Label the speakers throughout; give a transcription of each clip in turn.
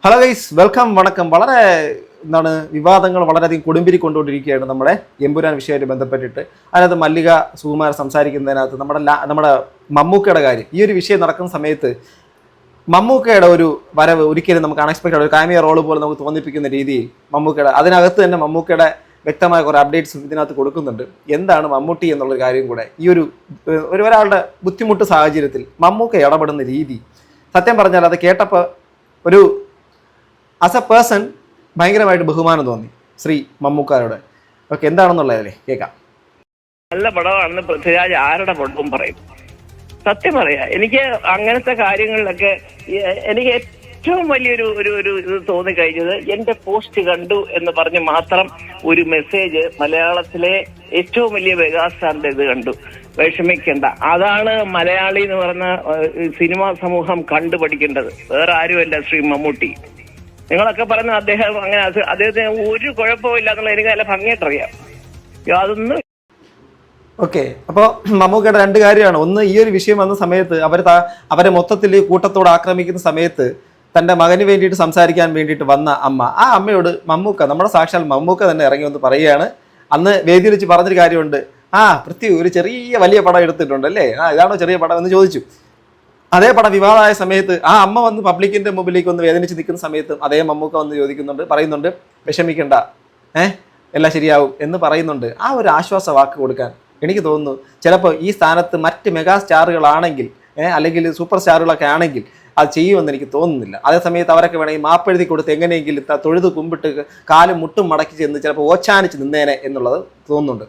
Speaker 1: Hello guys, welcome. വണക്കം. വളരെ വിവാദങ്ങൾ വളരെയധികം കൊടുമ്പിരി കൊണ്ടുകൊണ്ടിരിക്കുകയാണ് നമ്മുടെ എമ്പുരാൻ വിഷയമായിട്ട് ബന്ധപ്പെട്ടിട്ട്. അതിനകത്ത് മല്ലിക സുകുമാർ സംസാരിക്കുന്നതിനകത്ത് നമ്മുടെ മമ്മൂക്കയുടെ കാര്യം, ഈ ഒരു വിഷയം നടക്കുന്ന സമയത്ത് മമ്മൂക്കയുടെ ഒരു വരവ് ഒരിക്കലും നമുക്ക് അൺഎക്സ്പെക്റ്റഡ്, ഒരു കാമിയ റോള് പോലെ നമുക്ക് തോന്നിപ്പിക്കുന്ന രീതിയിൽ മമ്മൂക്കയുടെ അതിനകത്ത് തന്നെ മമ്മൂക്കയുടെ വ്യക്തമായ കുറേ അപ്ഡേറ്റ്സ് ഇതിനകത്ത് കൊടുക്കുന്നുണ്ട്. എന്താണ് മമ്മൂട്ടി എന്നുള്ളൊരു കാര്യം കൂടെ ഈ ഒരാളുടെ ബുദ്ധിമുട്ട് സാഹചര്യത്തിൽ മമ്മൂക്ക ഇടപെടുന്ന രീതി, സത്യം പറഞ്ഞാൽ അത് കേട്ടപ്പോൾ ഒരു ആസ് എ പേഴ്സൺ ഭയങ്കരമായിട്ട് ബഹുമാനം തോന്നി ശ്രീ മമ്മൂക്കാരോട്. ഓക്കെ, എന്താണെന്നുള്ളതല്ലേ കേൾക്കാം.
Speaker 2: നല്ല പടമാണെന്ന് പൃഥ്വിരാജ് ആരുടെ പടവും പറയും. സത്യം പറയാ, എനിക്ക് അങ്ങനത്തെ കാര്യങ്ങളിലൊക്കെ എനിക്ക് ഏറ്റവും വലിയൊരു ഇത് തോന്നിക്കഴിഞ്ഞത് എന്റെ പോസ്റ്റ് കണ്ടു എന്ന് പറഞ്ഞ് മാത്രം ഒരു മെസ്സേജ് മലയാളത്തിലെ ഏറ്റവും വലിയ മെഗാസ്റ്റാറിന്റെ ഇത് കണ്ടു, വിഷമിക്കണ്ട. അതാണ് മലയാളി എന്ന് പറഞ്ഞ സിനിമാ സമൂഹം കണ്ടുപഠിക്കേണ്ടത്. വേറെ ആരുമല്ല ശ്രീ മമ്മൂട്ടി. നിങ്ങളൊക്കെ പറഞ്ഞ അദ്ദേഹം അങ്ങനെ അദ്ദേഹത്തിന് ഒരു കുഴപ്പമില്ല എന്നുള്ള എനിക്ക് നല്ല ഭംഗിയായിട്ടറിയാം. അതൊന്നും
Speaker 1: ഓക്കെ. അപ്പോൾ മമ്മൂക്കയുടെ രണ്ട് കാര്യമാണ്. ഒന്ന്, ഈ ഒരു വിഷയം വന്ന സമയത്ത് അവരെ മൊത്തത്തിൽ കൂട്ടത്തോട് ആക്രമിക്കുന്ന സമയത്ത് തൻ്റെ മകന് വേണ്ടിയിട്ട് സംസാരിക്കാൻ വേണ്ടിയിട്ട് വന്ന അമ്മ, ആ അമ്മയോട് മമ്മൂക്ക, നമ്മുടെ സാക്ഷാൽ മമ്മൂക്ക തന്നെ ഇറങ്ങി വന്ന് പറയുകയാണ്. അന്ന് വേദിയിൽ വെച്ച് പറഞ്ഞൊരു കാര്യമുണ്ട്, പൃഥ്വി ഒരു ചെറിയ വലിയ പടം എടുത്തിട്ടുണ്ട് അല്ലേ, ഇതാണോ ചെറിയ പടം എന്ന് ചോദിച്ചു. അതേ പടം വിവാദമായ സമയത്ത് ആ അമ്മ വന്ന് പബ്ലിക്കിന്റെ മുമ്പിലേക്ക് ഒന്ന് വേദനിച്ച് നിൽക്കുന്ന സമയത്ത് അതേ മമ്മൂക്ക വന്ന് പറയുന്നുണ്ട് വിഷമിക്കണ്ട, എല്ലാം ശരിയാവും എന്ന് പറയുന്നുണ്ട്. ആ ഒരു ആശ്വാസ വാക്ക് കൊടുക്കാൻ എനിക്ക് തോന്നുന്നു ചിലപ്പോൾ ഈ സ്ഥാനത്ത് മറ്റ് മെഗാ സ്റ്റാറുകളാണെങ്കിൽ അല്ലെങ്കിൽ സൂപ്പർ സ്റ്റാറുകളൊക്കെ ആണെങ്കിൽ അത് ചെയ്യുമെന്ന് എനിക്ക് തോന്നുന്നില്ല. അതേ സമയത്ത് അവരൊക്കെ വേണമെങ്കിൽ മാപ്പെഴുതി കൊടുത്ത് എങ്ങനെയെങ്കിലും തൊഴുത് കുമ്പിട്ട് കാലും മുട്ടും മടക്കി ചെന്ന് ചിലപ്പോൾ ഓച്ചാനിച്ച് നിന്നേനെ എന്നുള്ളത് തോന്നുന്നുണ്ട്.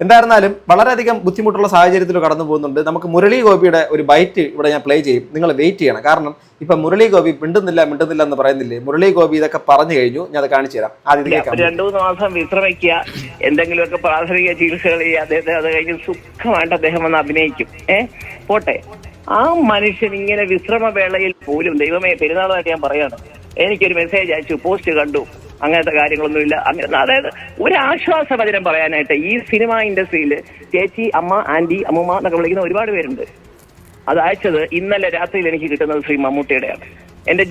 Speaker 1: എന്തായിരുന്നാലും വളരെയധികം ബുദ്ധിമുട്ടുള്ള സാഹചര്യത്തിൽ കടന്നു പോകുന്നുണ്ട്. നമുക്ക് മുരളി ഗോപിയുടെ ഒരു ബൈറ്റ് ഇവിടെ ഞാൻ പ്ലേ ചെയ്യും, നിങ്ങൾ വെയിറ്റ് ചെയ്യണം. കാരണം ഇപ്പം മുരളി ഗോപി മിണ്ടുന്നില്ല എന്ന് പറയുന്നില്ലേ, മുരളി ഗോപി ഇതൊക്കെ പറഞ്ഞു കഴിഞ്ഞു. ഞാൻ അത് കാണിച്ചു തരാം. ആദ്യം
Speaker 2: 2-3 മാസം വിശ്രമിക്കുക, എന്തെങ്കിലുമൊക്കെ പ്രാഥമിക ചികിത്സകൾ ചെയ്യുക. അദ്ദേഹത്തെ അത് കഴിഞ്ഞ് സുഖമായിട്ട് അദ്ദേഹം വന്ന് അഭിനയിക്കും. പോട്ടെ, ആ മനുഷ്യൻ ഇങ്ങനെ വിശ്രമവേളയിൽ പോലും, ദൈവമേ, പെരുന്നാളായിട്ട് ഞാൻ പറയാണ്, എനിക്കൊരു മെസ്സേജ് അയച്ചു, പോസ്റ്റ് കണ്ടു, അങ്ങനത്തെ കാര്യങ്ങളൊന്നുമില്ല. അങ്ങനെ അതായത് ഒരു ആശ്വാസവചനം പറയാനായിട്ട് ഈ സിനിമാ ഇൻഡസ്ട്രിയിൽ ചേച്ചി, അമ്മ, ആന്റി, അമ്മൂമ്മ എന്നൊക്കെ വിളിക്കുന്ന ഒരുപാട് പേരുണ്ട്. അത് അയച്ചത് ഇന്നലെ രാത്രിയിൽ എനിക്ക് കിട്ടുന്നത് ശ്രീ മമ്മൂട്ടിയുടെയാണ്. എന്റെ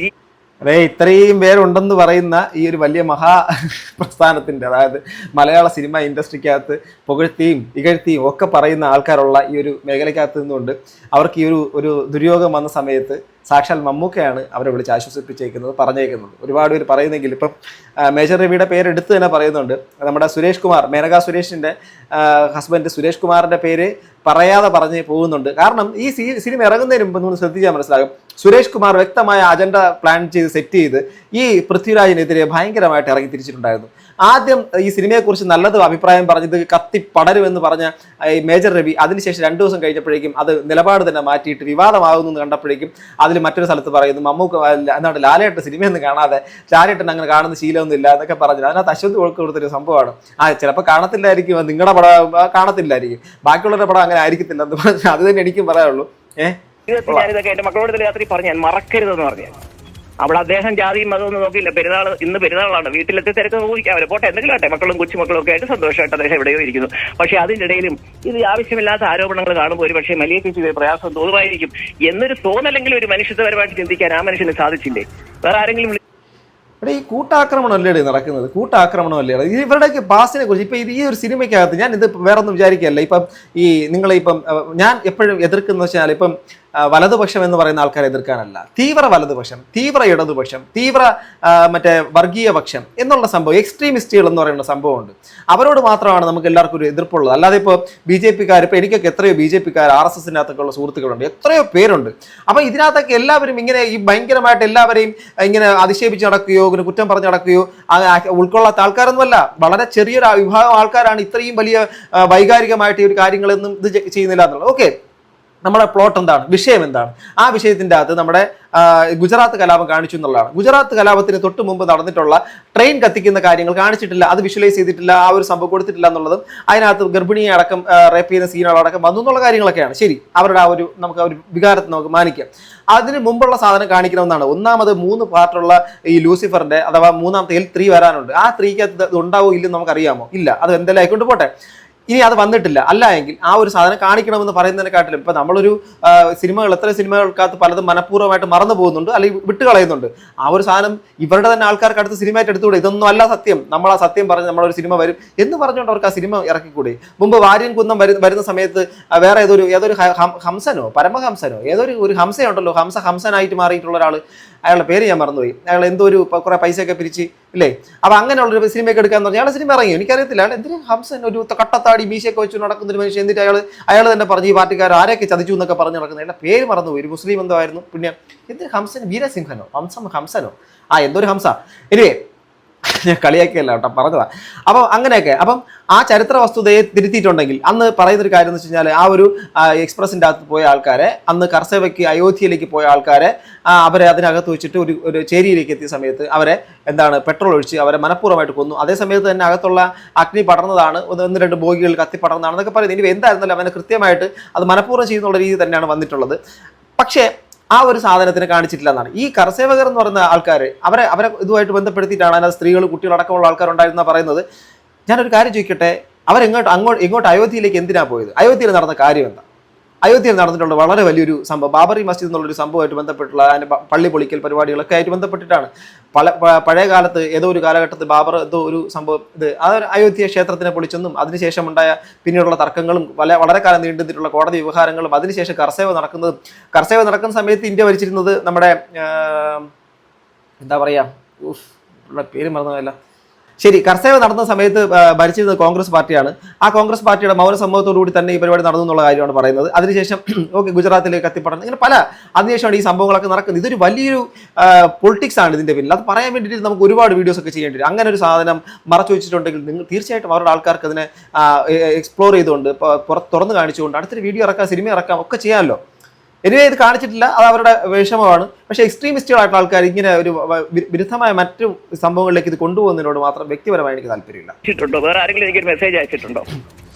Speaker 1: ഇത്രയും പേരുണ്ടെന്ന് പറയുന്ന ഈ ഒരു വലിയ മഹാ പ്രസ്ഥാനത്തിന്റെ, അതായത് മലയാള സിനിമ ഇൻഡസ്ട്രിക്കകത്ത് പുകഴ്ത്തിയും ഇകഴ്ത്തിയും ഒക്കെ പറയുന്ന ആൾക്കാരുള്ള ഈ ഒരു മേഖലയ്ക്കകത്ത് നിന്നുകൊണ്ട് അവർക്ക് ഈ ഒരു ദുര്യോഗം വന്ന സമയത്ത് സാക്ഷാൽ മമ്മൂക്കയാണ് അവരെ വിളിച്ച് ആശ്വസിപ്പിച്ചേക്കുന്നത്, പറഞ്ഞേക്കുന്നത്. ഒരുപാട് പേര് പറയുന്നെങ്കിൽ ഇപ്പം മേജർ രവിയുടെ പേരെടുത്ത് തന്നെ പറയുന്നുണ്ട്. നമ്മുടെ സുരേഷ് കുമാർ, മേനക സുരേഷിൻ്റെ ഹസ്ബൻഡ് സുരേഷ് കുമാറിൻ്റെ പേര് പറയാതെ പറഞ്ഞ് പോകുന്നുണ്ട്. കാരണം ഈ സിനിമ ഇറങ്ങുന്നതിന് മുമ്പ് നമ്മൾ ശ്രദ്ധിച്ചാൽ മനസ്സിലാകും, സുരേഷ് കുമാർ വ്യക്തമായ അജണ്ട പ്ലാൻ ചെയ്ത് സെറ്റ് ചെയ്ത് ഈ പൃഥ്വിരാജിനെതിരെ ഭയങ്കരമായിട്ട് ഇറങ്ങി തിരിച്ചിട്ടുണ്ടായിരുന്നു. ആദ്യം ഈ സിനിമയെക്കുറിച്ച് നല്ലത് അഭിപ്രായം പറഞ്ഞത് കത്തി പടരുമെന്ന് പറഞ്ഞ ഈ മേജർ രവി അതിനുശേഷം 2 ദിവസം കഴിഞ്ഞപ്പോഴേക്കും അത് നിലപാട് തന്നെ മാറ്റിയിട്ട് വിവാദമാകുന്നു എന്ന് കണ്ടപ്പോഴേക്കും അതിൽ മറ്റൊരു സ്ഥലത്ത് പറയുന്നു മമ്മൂക്ക എന്താണ് ലാലേട്ടൻ സിനിമയൊന്നും കാണാതെ, ലാലേട്ടൻ അങ്ങനെ കാണുന്ന ശീലമൊന്നും ഇല്ല എന്നൊക്കെ പറഞ്ഞു. അതിനകത്ത് അശ്വന്ത് കൊടുത്തൊരു സംഭവമാണ്. ചിലപ്പോൾ കാണത്തില്ലായിരിക്കും, നിങ്ങളുടെ പടം കാണത്തില്ലായിരിക്കും, ബാക്കിയുള്ളവരുടെ പടം അങ്ങനെ ആയിരിക്കത്തില്ല എന്ന് പറഞ്ഞു. അത് തന്നെ എനിക്കും പറയാനുള്ളൂ.
Speaker 2: ഞാനിതൊക്കെ എന്റെ മക്കളോട് രാത്രി പറഞ്ഞു, ഞാൻ മറക്കരുതെന്ന് പറഞ്ഞു. അവിടെ അദ്ദേഹം ജാതിയും മതമൊന്നും നോക്കിയില്ല. ഇന്ന് പെരുന്നാളാണ്, വീട്ടിലെത്തി തിരക്ക് നോക്കിക്കാൻ അവരെ പോട്ടെ, എന്തെങ്കിലും ആട്ടെ, മക്കളും കൊച്ചുമക്കളും ഒക്കെ ആയിട്ട് സന്തോഷമായിട്ട് അദ്ദേഹം എവിടെയോ ഇരിക്കുന്നു. പക്ഷെ അതിന്റെ ഇടയിലും ഇത് ആവശ്യമില്ലാത്ത ആരോപണങ്ങൾ കാണുമ്പോൾ ഒരു പക്ഷേ വലിയ ചേച്ചി പ്രയാസം തോന്നുമായിരിക്കും എന്നൊരു തോന്നലെങ്കിലും ഒരു മനുഷ്യത്വപരമായിട്ട് ചിന്തിക്കാൻ ആ മനുഷ്യന് സാധിച്ചില്ലേ? വേറെ ആരെങ്കിലും
Speaker 1: ഈ കൂട്ടാക്രമണം അല്ലേ നടക്കുന്നത്? കൂട്ടാക്രമണം അല്ലേ ഇവരുടെയൊക്കെ പാസിനെ കുറിച്ച്? ഇപ്പം ഈ ഒരു സിനിമയ്ക്കകത്ത് ഞാൻ ഇത് വേറെ ഒന്നും വിചാരിക്കുകയല്ല. ഇപ്പം നിങ്ങളിപ്പം ഞാൻ എപ്പോഴും എതിർക്കുന്ന വെച്ചാൽ ഇപ്പം വലതുപക്ഷം എന്ന് പറയുന്ന ആൾക്കാരെ എതിർക്കാനല്ല, തീവ്ര വലതുപക്ഷം, തീവ്ര ഇടതുപക്ഷം, തീവ്ര മറ്റേ വർഗീയ പക്ഷം എന്നുള്ള സംഭവം, എക്സ്ട്രീമിസ്റ്റുകൾ എന്ന് പറയുന്ന സംഭവമുണ്ട്. അവരോട് മാത്രമാണ് നമുക്ക് എല്ലാവർക്കും ഒരു എതിർപ്പുള്ളത്. അല്ലാതെ ഇപ്പോൾ BJP-ക്കാർ, ഇപ്പോൾ എനിക്കൊക്കെ എത്രയോ BJP-ക്കാർ, RSS-നകത്തൊക്കെ ഉള്ള സുഹൃത്തുക്കളുണ്ട്, എത്രയോ പേരുണ്ട്. അപ്പോൾ ഇതിനകത്തൊക്കെ എല്ലാവരും ഇങ്ങനെ ഈ ഭയങ്കരമായിട്ട് എല്ലാവരെയും ഇങ്ങനെ അധിക്ഷേപിച്ച് നടക്കുകയോ കുറ്റം പറഞ്ഞ് നടക്കുകയോ ഉൾക്കൊള്ളാത്ത ആൾക്കാരൊന്നുമല്ല. വളരെ ചെറിയൊരു വിഭാഗം ആൾക്കാരാണ് ഇത്രയും വലിയ വൈകാരികമായിട്ട് ഈ ഒരു കാര്യങ്ങളൊന്നും ഇത് ചെയ്യുന്നില്ല എന്നുള്ളത്. ഓക്കെ, നമ്മുടെ പ്ലോട്ട് എന്താണ്, വിഷയം എന്താണ്? ആ വിഷയത്തിൻ്റെ അകത്ത് നമ്മുടെ ഗുജറാത്ത് കലാപം കാണിച്ചു എന്നുള്ളതാണ്. ഗുജറാത്ത് കലാപത്തിന് തൊട്ട് മുമ്പ് നടന്നിട്ടുള്ള ട്രെയിൻ കത്തിക്കുന്ന കാര്യങ്ങൾ കാണിച്ചിട്ടില്ല, അത് വിഷ്വലൈസ് ചെയ്തിട്ടില്ല, ആ ഒരു സംഭവം കൊടുത്തിട്ടില്ല എന്നുള്ളതും അതിനകത്ത് ഗർഭിണിയെ അടക്കം റേപ്പ് ചെയ്യുന്ന സീനുകളടക്കം വന്നു എന്നുള്ള കാര്യങ്ങളൊക്കെയാണ് ശരി. അവരുടെ നമുക്ക് ആ ഒരു വികാരത്തെ നമുക്ക് മാനിക്കാം. അതിന് മുമ്പുള്ള സാധനം കാണിക്കണമെന്നാണ്. ഒന്നാമത് 3 പാർട്ടുള്ള ഈ ലൂസിഫറിന്റെ അഥവാ മൂന്നാമത്തെ L3 വരാനുണ്ട്. ആ 3ക്ക് ഉണ്ടാവോ ഇല്ലെന്ന് നമുക്കറിയാമോ? ഇല്ല. അത് എന്തെല്ലാം ആയിക്കൊണ്ട് പോട്ടെ. ഇനി അത് വന്നിട്ടില്ല, അല്ല എങ്കിൽ ആ ഒരു സാധനം കാണിക്കണമെന്ന് പറയുന്നതിനെക്കാട്ടിലും ഇപ്പൊ നമ്മളൊരു സിനിമകൾ എത്ര സിനിമകൾക്കകത്ത് പലതും മനഃപൂർവ്വമായിട്ട് മറന്നു പോകുന്നുണ്ട് അല്ലെങ്കിൽ വിട്ടുകളയുന്നുണ്ട്. ആ ഒരു സാധനം ഇവരുടെ തന്നെ ആൾക്കാർക്ക് അടുത്ത് സിനിമയായിട്ട് എടുത്തുകൂടെ? ഇതൊന്നും അല്ല സത്യം, നമ്മൾ ആ സത്യം പറഞ്ഞ് നമ്മളൊരു സിനിമ വരും എന്ന് പറഞ്ഞുകൊണ്ട് അവർക്ക് ആ സിനിമ ഇറക്കിക്കൂടെ? മുമ്പ് വാര്യൻ കുന്നം വരുന്ന സമയത്ത് വേറെ ഏതൊരു ഹംസനോ പരമഹംസനോ ഒരു ഹംസയുണ്ടല്ലോ, ഹംസനായിട്ട് മാറിയിട്ടുള്ള ഒരാൾ, അയാളുടെ പേര് ഞാൻ മറന്നുപോയി, അയാൾ എന്തോ ഒരു കുറെ പൈസയൊക്കെ പിരിച്ച് ഇല്ലേ, അപ്പൊ അങ്ങനെയുള്ളൊരു സിനിമയൊക്കെ എടുക്കാന്ന് പറഞ്ഞാൽ അയാളെ സിനിമ ഇറങ്ങി. എനിക്കറിയത്തില്ല അയാൾ എന്തിനും ഹംസൻ ഒരു കട്ടത്താടി മീശയൊക്കെ വെച്ച് നടക്കുന്ന ഒരു മനുഷ്യൻ, എന്നിട്ട് അയാൾ തന്നെ പറഞ്ഞു ഈ പാർട്ടിക്കാർ ആരെയൊക്കെ ചതിച്ചു എന്നൊക്കെ പറഞ്ഞു നടക്കുന്നത്. അയാളുടെ പേര് മറന്നുപോയി, ഒരു മുസ്ലിം എന്തോ ആയിരുന്നു. പിന്നെ എന്തിന് ഹംസൻ, വീരസിംഹനോ ഹംസനോ എന്തൊരു ഹംസ. എനിവേ ഞാൻ കളിയാക്കിയല്ല കേട്ടോ, പറഞ്ഞതാ. അപ്പം അങ്ങനെയൊക്കെ അപ്പം ആ ചരിത്ര വസ്തുതയെ തിരുത്തിയിട്ടുണ്ടെങ്കിൽ അന്ന് പറയുന്നൊരു കാര്യം എന്ന് വെച്ച് കഴിഞ്ഞാൽ ആ ഒരു എക്സ്പ്രസിൻ്റെ അകത്ത് പോയ ആൾക്കാരെ, അന്ന് കർസേവയ്ക്ക് അയോധ്യയിലേക്ക് പോയ ആൾക്കാരെ അവരെ അതിനകത്ത് വെച്ചിട്ട് ഒരു ചേരിയിലേക്ക് എത്തിയ സമയത്ത് അവരെ പെട്രോൾ ഒഴിച്ച് അവരെ മനഃപൂർവ്വമായിട്ട് കൊന്നു. അതേ സമയത്ത് തന്നെ അകത്തുള്ള അഗ്നി പടർന്നതാണ്, 1-2 ബോഗികൾ കത്തി പടർന്നതാണെന്നൊക്കെ പറയുന്നത്. ഇനി എന്തായിരുന്നല്ലോ അവനെ കൃത്യമായിട്ട് അത് മനഃപൂർവ്വം ചെയ്യുന്നുള്ള രീതി തന്നെയാണ് വന്നിട്ടുള്ളത്. പക്ഷേ ആ ഒരു സാധനത്തിന് കാണിച്ചിട്ടില്ല എന്നാണ്. ഈ കർസേവകർ എന്ന് പറയുന്ന ആൾക്കാർ അവരെ ഇതുമായിട്ട് ബന്ധപ്പെടുത്തിയിട്ടാണ് അതിനകത്ത് സ്ത്രീകൾ കുട്ടികളടക്കമുള്ള ആൾക്കാരുണ്ടായിരുന്ന പറയുന്നത്. ഞാനൊരു കാര്യം ചോദിക്കട്ടെ, ഇങ്ങോട്ട് അയോധ്യയിലേക്ക് എന്തിനാ പോയത്? അയോധ്യയിൽ നടന്ന കാര്യം എന്താ? അയോധ്യയിൽ നടന്നിട്ടുള്ള വളരെ വലിയൊരു സംഭവം ബാബറി മസ്ജിദ് എന്നുള്ളൊരു സംഭവമായിട്ട് ബന്ധപ്പെട്ടുള്ള അതിൻ്റെ പള്ളി പൊളിക്കൽ പരിപാടികളൊക്കെ ആയിട്ട് ബന്ധപ്പെട്ടിട്ടാണ്. പഴയ കാലത്ത് ഏതോ ഒരു കാലഘട്ടത്തിൽ ബാബർ എന്തോ ഒരു സംഭവം അയോധ്യ ക്ഷേത്രത്തിനെ പൊളിച്ചെന്നും അതിനുശേഷം ഉണ്ടായ പിന്നീടുള്ള തർക്കങ്ങളും വളരെ കാലം നീണ്ടുന്നിട്ടുള്ള കോടതി വ്യവഹാരങ്ങളും അതിനുശേഷം കർസേവ നടക്കുന്ന സമയത്ത് ഇന്ത്യ ഭരിച്ചിരുന്നത് നമ്മുടെ എന്താ പറയാ പേര് മറന്നതല്ല, ശരി, കർസേവ നടന്ന സമയത്ത് ഭരിച്ചിരുന്നത് കോൺഗ്രസ് പാർട്ടിയാണ്. ആ കോൺഗ്രസ് പാർട്ടിയുടെ മൗന സമ്മതത്തോടുകൂടി തന്നെ ഈ പരിപാടി നടന്നു എന്നുള്ള കാര്യമാണ് പറയുന്നത്. അതിനുശേഷം ഗുജറാത്തിലേക്ക് കത്തിപ്പടർന്ന് ഇങ്ങനെ അതിനുശേഷമാണ് ഈ സംഭവങ്ങളൊക്കെ നടക്കുന്നത്. ഇതൊരു വലിയൊരു പൊളിറ്റിക്സ് ആണ് ഇതിന്റെ പിന്നിൽ. അത് പറയാൻ വേണ്ടിയിട്ട് നമുക്ക് ഒരുപാട് വീഡിയോസ് ഒക്കെ ചെയ്യേണ്ടി വരും. അങ്ങനെ ഒരു സാധനം മറച്ചു വെച്ചിട്ടുണ്ടെങ്കിൽ നിങ്ങൾ തീർച്ചയായിട്ടും അവരുടെ ആൾക്കാർക്ക് അതിനെ എക്സ്പ്ലോർ ചെയ്തുകൊണ്ട് തുറന്നു കാണിച്ചുകൊണ്ട് അടുത്തൊരു വീഡിയോ ഇറക്കാം, സിനിമ ഇറക്കാം, ഒക്കെ ചെയ്യാമല്ലോ. എനിവേ ഇത് കാണിച്ചിട്ടില്ല, അത് അവരുടെ വിഷമമാണ്. പക്ഷേ എക്സ്ട്രീമിസ്റ്റുകളായിട്ടുള്ള ആൾക്കാർ ഇങ്ങനെ ഒരു വിരുദ്ധമായ മറ്റു സംഭവങ്ങളിലേക്ക് ഇത് കൊണ്ടുപോകുന്നതിനോട് മാത്രം വ്യക്തിപരമായി എനിക്ക് താല്പര്യമില്ല.
Speaker 2: വേറെ ആരെങ്കിലും എനിക്കൊരു മെസ്സേജ് അയച്ചിട്ടുണ്ടോ?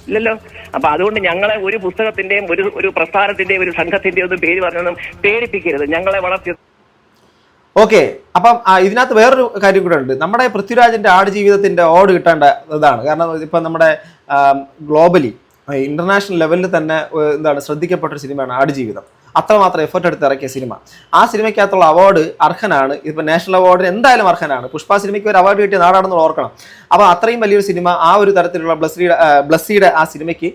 Speaker 2: ഇല്ലല്ലോ. അപ്പൊ അതുകൊണ്ട് ഞങ്ങളെ ഒരു പുസ്തകത്തിന്റെയും ഒരു പ്രസ്ഥാനത്തിന്റെയും ഒരു സംഘത്തിന്റെയും ഒന്നും പേര് പറഞ്ഞൊന്നും പേടിപ്പിക്കരുത്. ഞങ്ങളെ വളർത്തി
Speaker 1: ഓക്കെ. അപ്പം ഇതിനകത്ത് വേറൊരു കാര്യം കൂടെ ഉണ്ട്. നമ്മുടെ പൃഥ്വിരാജിന്റെ ആടുജീവിതത്തിന്റെ ഓട് കിട്ടേണ്ട ഇതാണ്. കാരണം ഇപ്പം നമ്മുടെ ഗ്ലോബലി ഇന്റർനാഷണൽ ലെവലിൽ തന്നെ ശ്രദ്ധിക്കപ്പെട്ടൊരു സിനിമയാണ് ആടുജീവിതം. അത്രമാത്രം എഫേർട്ട് എടുത്ത് ഇറക്കിയ സിനിമ. ആ സിനിമയ്ക്കകത്തുള്ള അവാർഡ് അർഹനാണ്. ഇപ്പം നാഷണൽ അവാർഡിന് എന്തായാലും അർഹനാണ്. പുഷ്പ സിനിമയ്ക്ക് ഒരു അവാർഡ് കിട്ടിയ നാടാണെന്ന് ഓർക്കണം. അപ്പോൾ അത്രയും വലിയൊരു സിനിമ, ആ ഒരു തരത്തിലുള്ള ബ്ലസ്സിയുടെ ആ സിനിമയ്ക്ക്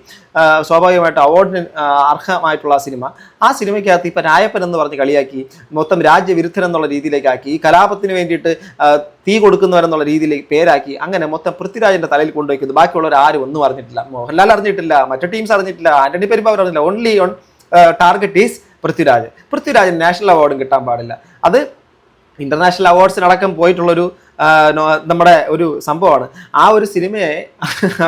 Speaker 1: സ്വാഭാവികമായിട്ട് അവാർഡിന് അർഹമായിട്ടുള്ള ആ സിനിമയ്ക്കകത്ത് ഇപ്പം രായപ്പൻ എന്ന് പറഞ്ഞ് കളിയാക്കി, മൊത്തം രാജ്യവിരുദ്ധൻ എന്നുള്ള രീതിയിലേക്കാക്കി, ഈ കലാപത്തിന് വേണ്ടിയിട്ട് തീ കൊടുക്കുന്നവരെന്നുള്ള രീതിയിലേക്ക് പേരാക്കി, അങ്ങനെ മൊത്തം പൃഥ്വിരാജിന്റെ തലയിൽ കൊണ്ടുവയ്ക്കുന്നു. ബാക്കിയുള്ളവർ ആരും ഒന്നും അറിഞ്ഞിട്ടില്ല. മോഹൻലാൽ അറിഞ്ഞിട്ടില്ല, മറ്റു ടീംസ് അറിഞ്ഞിട്ടില്ല, ആന്റണി പെരുമ്പാവൂർ അറിഞ്ഞില്ല. ഓൺലി ഓൺ ടാർഗറ്റ് ഈസ് പൃഥ്വിരാജിന് നാഷണൽ അവാർഡും കിട്ടാൻ പാടില്ല. അത് ഇന്റർനാഷണൽ അവാർഡ്സിനടക്കം പോയിട്ടുള്ളൊരു നമ്മുടെ ഒരു സംഭവമാണ്. ആ ഒരു സിനിമയെ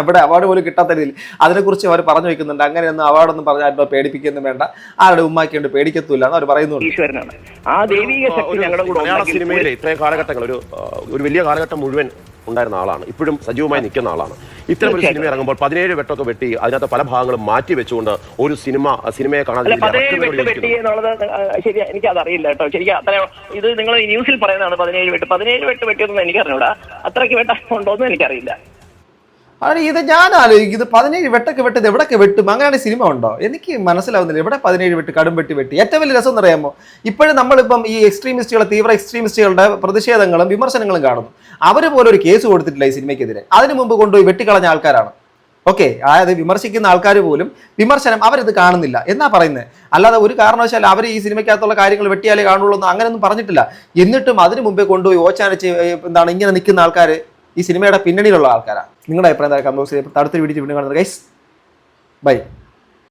Speaker 1: അവിടെ അവാർഡ് പോലും കിട്ടാത്ത രീതിയിൽ അതിനെക്കുറിച്ച് അവർ പറഞ്ഞു വെക്കുന്നുണ്ട്. അങ്ങനെയൊന്നും അവാർഡൊന്നും പറഞ്ഞാൽ പേടിപ്പിക്കൊന്നും വേണ്ട, ആരുടെ ഉമ്മാക്കിയുണ്ട് പേടിക്കത്തൂല്ല എന്ന് അവർ പറയുന്നുണ്ട്.
Speaker 3: മലയാള സിനിമയിലെ ഇത്രയും കാലഘട്ടങ്ങൾ ഒരു വലിയ കാലഘട്ടം മുഴുവൻ ഉണ്ടായിരുന്ന ആളാണ്, ഇപ്പോഴും സജീവമായി നിൽക്കുന്ന ആളാണ്. ഇത്തരം ഒരു സിനിമ ഇറങ്ങുമ്പോൾ 17 വെട്ടൊക്കെ വെട്ടി അതിനകത്ത് പല ഭാഗങ്ങളും മാറ്റി വെച്ചുകൊണ്ട് ഒരു സിനിമയെ കാണാൻ
Speaker 2: ശരി, എനിക്കതറിയില്ല കേട്ടോ. ശരിക്കും അത്ര ഇത് നിങ്ങൾ ന്യൂസിൽ പറയുന്നതാണ് 17 വെട്ട് വെട്ടിയൊന്നും എനിക്കറിഞ്ഞൂടാ. അത്രയ്ക്ക് വെട്ടുണ്ടോന്നും എനിക്കറിയില്ല.
Speaker 1: ഇത് ഞാൻ ആലോചിക്കും, ഇത് 17 വെട്ടൊക്കെ വെട്ടത് എവിടെയൊക്കെ വെട്ടും? അങ്ങനെയാണ് സിനിമ ഉണ്ടോ? എനിക്ക് മനസ്സിലാവുന്നില്ല. എവിടെ 17 വെട്ട് കടും വെട്ടി. ഏറ്റവും വലിയ രസം എന്ന് അറിയാമോ, ഇപ്പോഴും നമ്മളിപ്പം ഈ തീവ്ര എക്സ്ട്രീമിസ്റ്റുകളുടെ പ്രതിഷേധങ്ങളും വിമർശനങ്ങളും കാണുന്നു. അവർ പോലും ഒരു കേസ് കൊടുത്തിട്ടില്ല ഈ സിനിമയ്ക്കെതിരെ. അതിനു മുമ്പ് കൊണ്ടുപോയി വെട്ടിക്കളഞ്ഞ ആൾക്കാരാണ്. ഓക്കെ, അതായത് വിമർശിക്കുന്ന ആൾക്കാർ പോലും വിമർശനം അവരിത് കാണുന്നില്ല എന്നാ പറയുന്നത്. അല്ലാതെ ഒരു കാരണവശാലും അവർ ഈ സിനിമയ്ക്കകത്തുള്ള കാര്യങ്ങൾ വെട്ടിയാലേ കാണുള്ളൂ എന്ന് അങ്ങനെയൊന്നും പറഞ്ഞിട്ടില്ല. എന്നിട്ടും അതിനു മുമ്പേ കൊണ്ടുപോയി ഓച്ചാനിച്ച് ഇങ്ങനെ നിൽക്കുന്ന ആൾക്കാർ ഈ സിനിമയുടെ പിന്നണിയിലുള്ള ആൾക്കാരാണ്. നിങ്ങളുടെ അഭിപ്രായം എന്താ? കമന്റ് ബോക്സിൽ അടുത്ത വീഡിയോ കാണുന്നത് ഗൈസ്. ബൈ.